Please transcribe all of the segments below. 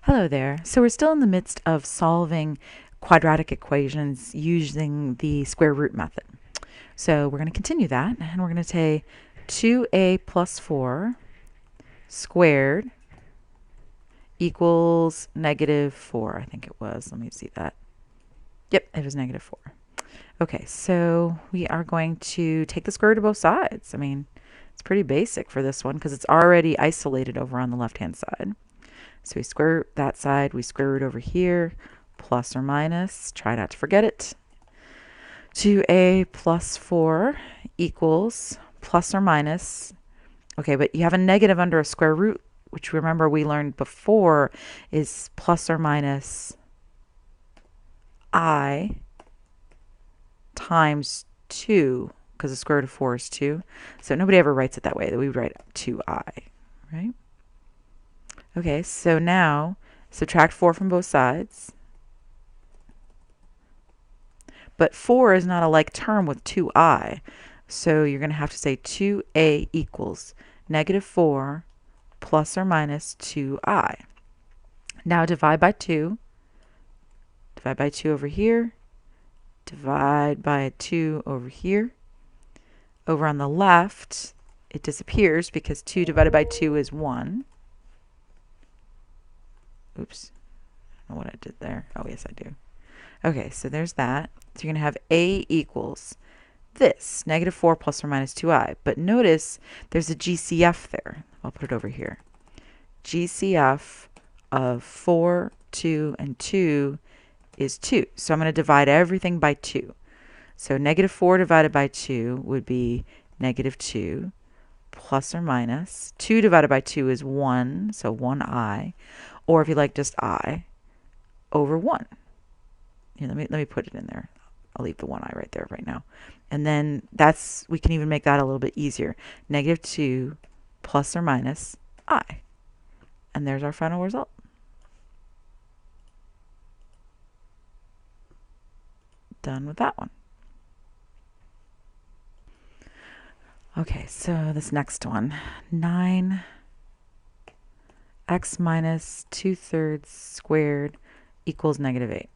Hello there. So we're still in the midst of solving quadratic equations using the square root method. So we're going to continue that, and we're going to take 2a plus 4 squared equals negative 4, I think it was. Let me see that. Yep, it was negative 4. Okay, so we are going to take the square root of both sides. I mean, it's pretty basic for this one because it's already isolated over on the left-hand side. So we square root that side, we square root over here, plus or minus, try not to forget it. 2a plus 4 equals plus or minus. Okay, but you have a negative under a square root, which remember we learned before is plus or minus I times 2, because the square root of 4 is 2. So nobody ever writes it that way. We would write 2i, right? Okay, so now subtract 4 from both sides. But 4 is not a like term with 2i. So you're going to have to say 2a equals negative 4 plus or minus 2i. Now divide by 2. Divide by 2 over here. Divide by 2 over here. Over on the left, it disappears because 2 divided by 2 is 1. Oops. I don't know what I did there. Oh, yes, I do. Okay, so there's that. So you're going to have a equals this, negative 4 plus or minus 2i. But notice there's a GCF there. I'll put it over here. GCF of 4, 2, and 2 is 2. So I'm going to divide everything by 2. So negative 4 divided by 2 would be negative 2 plus or minus. 2 divided by 2 is 1, so 1i. Or if you like, just I over 1. Here, let me put it in there. I'll leave the 1i right there right now. And then we can even make that a little bit easier. Negative 2 plus or minus I. And there's our final result. Done with that one. Okay, so this next one. 9x minus 2/3 squared equals negative 8.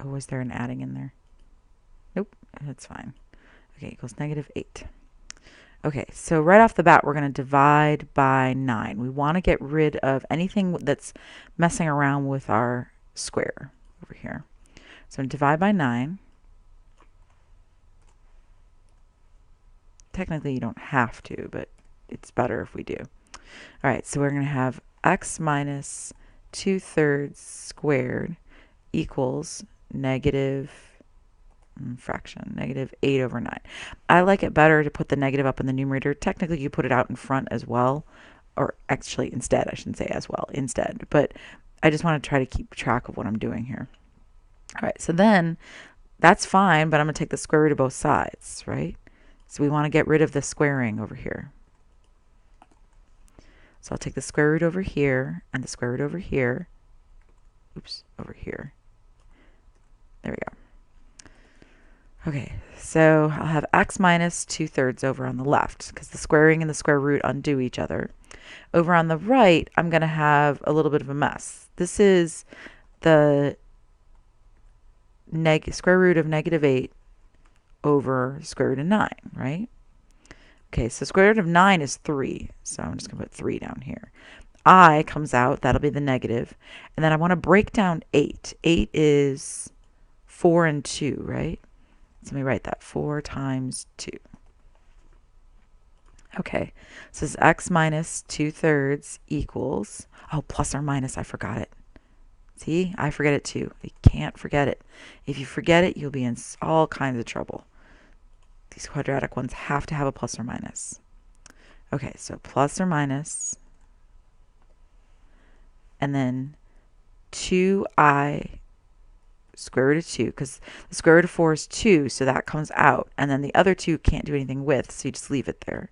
Oh, is there an adding in there? Nope, that's fine. Okay, equals negative 8. Okay, so right off the bat, we're going to divide by 9. We want to get rid of anything that's messing around with our square over here. So divide by 9. Technically, you don't have to, but it's better if we do. All right, so we're going to have x minus 2/3 squared equals negative negative 8 over 9. I like it better to put the negative up in the numerator. Technically, you put it out in front as well, or actually instead, I shouldn't say as well, instead. But I just want to try to keep track of what I'm doing here. All right, so then that's fine, but I'm going to take the square root of both sides, right? So we want to get rid of the squaring over here. So I'll take the square root over here and the square root over here. Oops, over here. There we go. Okay, so I'll have x minus 2/3 over on the left because the squaring and the square root undo each other. Over on the right, I'm going to have a little bit of a mess. This is the square root of negative 8 over square root of 9, right? Okay, so square root of 9 is 3, so I'm just going to put 3 down here. I comes out, that'll be the negative. And then I want to break down 8. 8 is 4 and 2, right? So let me write that. 4 times 2. Okay, so this is x minus 2/3 equals, oh, plus or minus, I forgot it. See, I forget it too. You can't forget it. If you forget it, you'll be in all kinds of trouble. These quadratic ones have to have a plus or minus. Okay, so plus or minus, and then 2i square root of 2, because the square root of 4 is 2, so that comes out. And then the other 2 can't do anything with, so you just leave it there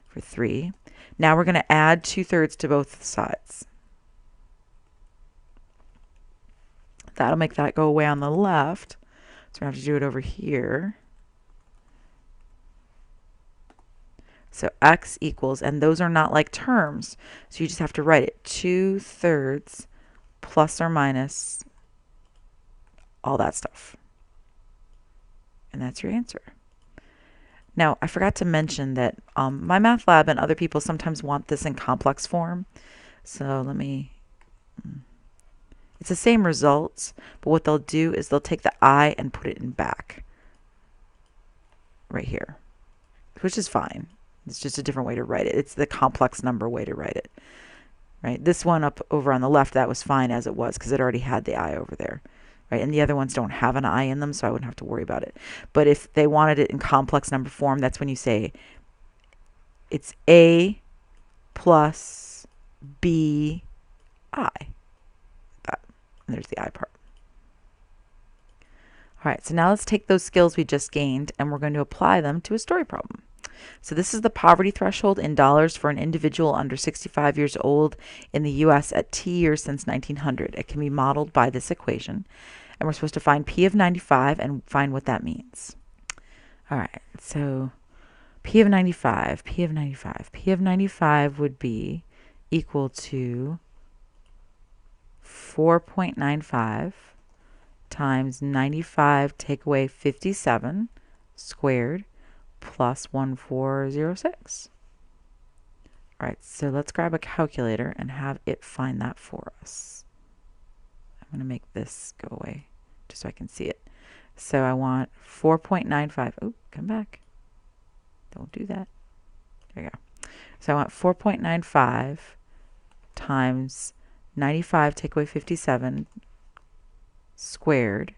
for 3. Now we're going to add 2/3 to both sides. That'll make that go away on the left. So we're going to have to do it over here. So x equals, and those are not like terms, so you just have to write it, 2/3 plus or minus all that stuff. And that's your answer. Now, I forgot to mention that my math lab and other people sometimes want this in complex form. So let me... It's the same results, but what they'll do is they'll take the I and put it in back. Right here. Which is fine. It's just a different way to write it. It's the complex number way to write it. Right? This one up over on the left, that was fine as it was because it already had the I over there. Right? And the other ones don't have an I in them, so I wouldn't have to worry about it. But if they wanted it in complex number form, that's when you say it's A plus B I. That. And there's the I part. All right, so now let's take those skills we just gained and we're going to apply them to a story problem. So this is the poverty threshold in dollars for an individual under 65 years old in the U.S. at T years since 1900. It can be modeled by this equation. And we're supposed to find P of 95 and find what that means. All right, so P of 95 would be equal to 4.95 times 95 take away 57 squared plus 1406. All right, so let's grab a calculator and have it find that for us. I'm going to make this go away just so I can see it. So I want 4.95. Oh, come back. Don't do that. There you go. So I want 4.95 times 95 take away 57 squared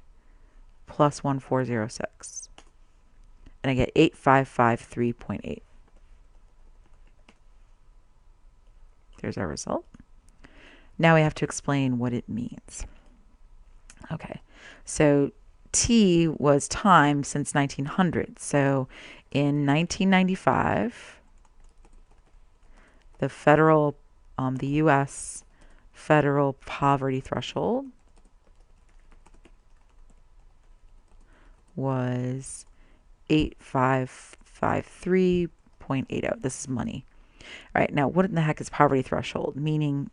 plus 1406. And I get 8553.8. There's our result. Now we have to explain what it means. Okay, so T was time since 1900. So in 1995, the U.S. federal poverty threshold was 8553.80. This is money. All right, now what in the heck is poverty threshold? Meaning,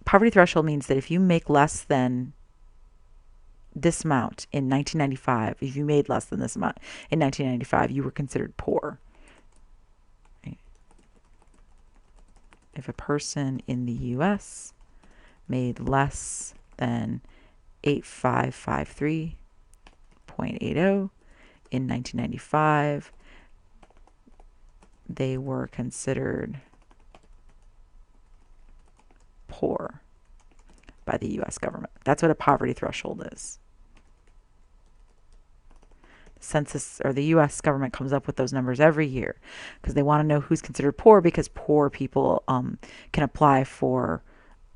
poverty threshold means that if you make less than this amount in 1995, if you made less than this amount in 1995, you were considered poor. Right? If a person in the U.S. made less than 8553.80 in 1995, they were considered poor by the U.S. government. That's what a poverty threshold is. The census, or the U.S. government, comes up with those numbers every year because they want to know who's considered poor, because poor people can apply for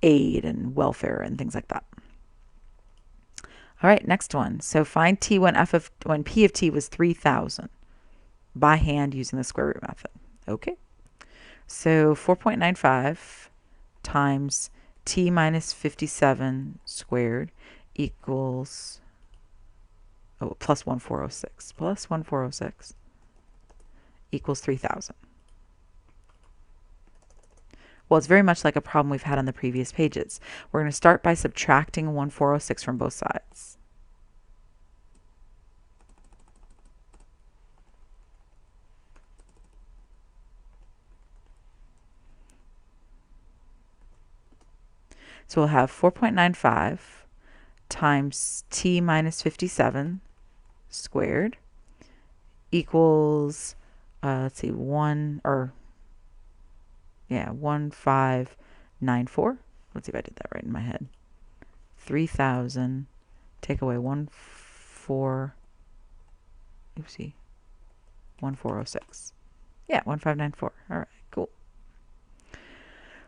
aid and welfare and things like that. All right, next one. So find T when P of T was 3,000 by hand using the square root method. Okay. So 4.95 times T minus 57 squared equals plus 1406. Plus 1406 equals 3,000. Well, it's very much like a problem we've had on the previous pages. We're going to start by subtracting 1406 from both sides. So we'll have 4.95 times T minus 57 squared equals, let's see, 1594. Let's see if I did that right in my head. 3,000, take away 1406. Yeah, 1594. All right, cool.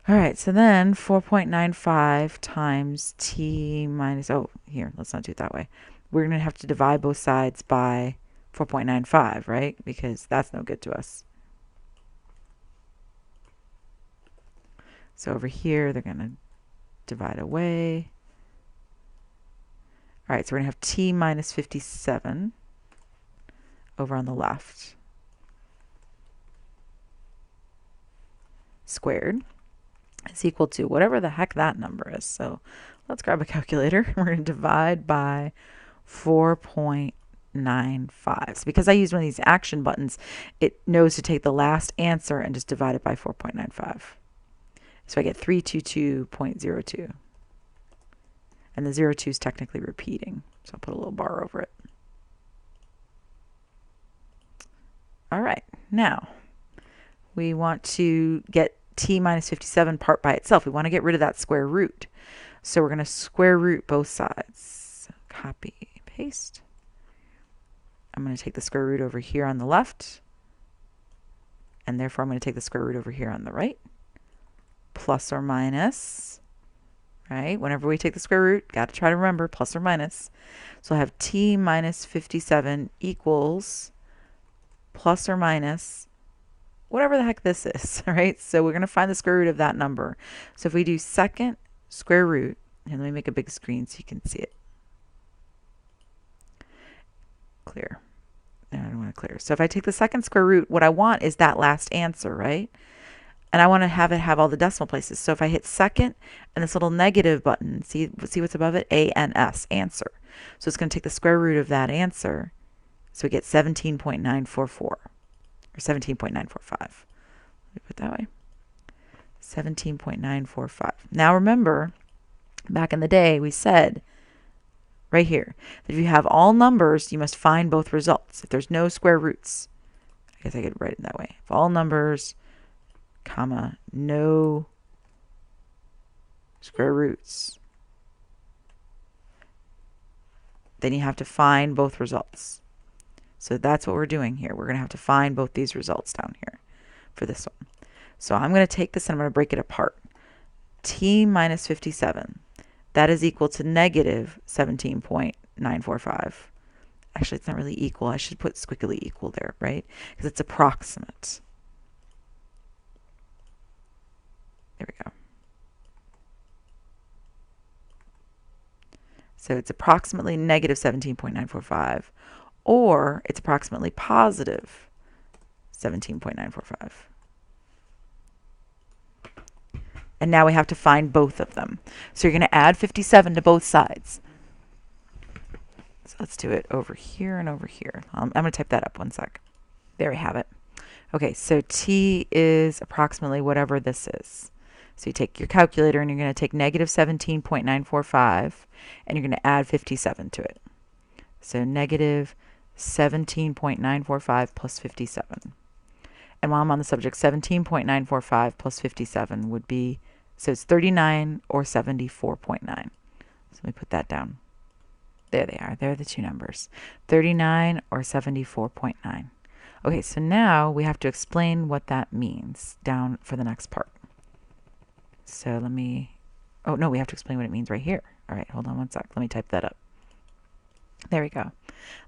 All right, so then 4.95 times T minus, here, let's not do it that way. We're going to have to divide both sides by 4.95, right? Because that's no good to us. So over here, they're going to divide away. All right, so we're going to have T minus 57 over on the left squared is equal to whatever the heck that number is. So Let's grab a calculator. We're going to divide by 4.95. So because I used one of these action buttons, it knows to take the last answer and just divide it by 4.95. So I get 322.02. And the 02 is technically repeating. So I'll put a little bar over it. All right, now we want to get t minus 57 part by itself. We want to get rid of that square root. So we're going to square root both sides. Copy, paste. I'm going to take the square root over here on the left. And therefore, I'm going to take the square root over here on the right. Plus or minus, right? Whenever we take the square root, got to try to remember plus or minus. So I have t minus 57 equals plus or minus whatever the heck this is, right? So we're going to find the square root of that number. So if we do second square root, and let me make a big screen so you can see it. Clear. No, I don't want to clear. So if I take the second square root, what I want is that last answer, right? And I want to have it have all the decimal places. So if I hit second and this little negative button, see what's above it? ANS, answer. So it's going to take the square root of that answer. So we get 17.944 or 17.945. Let me put it that way. 17.945. Now remember, back in the day, we said right here that if you have all numbers, you must find both results. If there's no square roots, I guess I could write it that way. If all numbers, comma, no square roots, then you have to find both results. So that's what we're doing here. We're going to have to find both these results down here for this one. So I'm going to take this and I'm going to break it apart. T minus 57, that is equal to negative 17.945. Actually, it's not really equal. I should put squiggly equal there, right? Because it's approximate. There we go. So it's approximately negative 17.945, or it's approximately positive 17.945. And now we have to find both of them. So you're going to add 57 to both sides. So let's do it over here and over here. I'm going to type that up one sec. There we have it. Okay, so t is approximately whatever this is. So you take your calculator and you're going to take negative 17.945 and you're going to add 57 to it. So negative 17.945 plus 57. And while I'm on the subject, 17.945 plus 57 would be, so it's 39 or 74.9. So let me put that down. There they are. There are the two numbers. 39 or 74.9. Okay, so now we have to explain what that means down for the next part. So let me, oh no, we have to explain what it means right here. All right, hold on one sec. Let me type that up. There we go.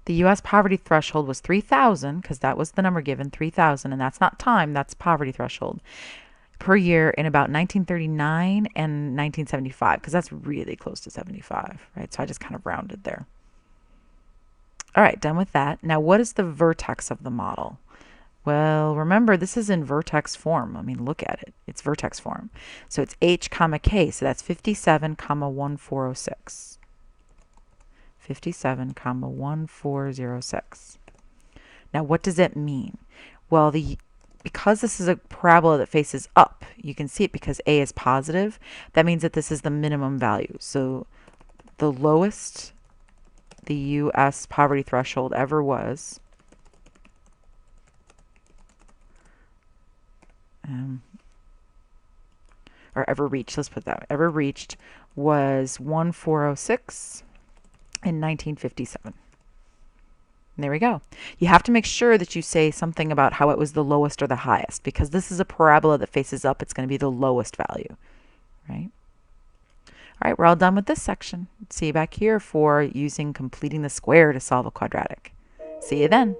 The U.S. poverty threshold was 3,000, because that was the number given, 3,000, and that's not time, that's poverty threshold, per year in about 1939 and 1975, because that's really close to 75, right? So I just kind of rounded there. All right, done with that. Now, what is the vertex of the model? Well, remember, this is in vertex form. I mean, look at it. It's vertex form. So it's H, comma, K, so that's 57, comma, 1406. 57, comma, 1406. Now, what does it mean? Well, because this is a parabola that faces up, you can see it because A is positive. That means that this is the minimum value. So the lowest the U.S. poverty threshold ever was, or ever reached, let's put that, ever reached was 1406 in 1957. And there we go. You have to make sure that you say something about how it was the lowest or the highest, because this is a parabola that faces up. It's going to be the lowest value, right? All right, we're all done with this section. See you back here for using completing the square to solve a quadratic. See you then.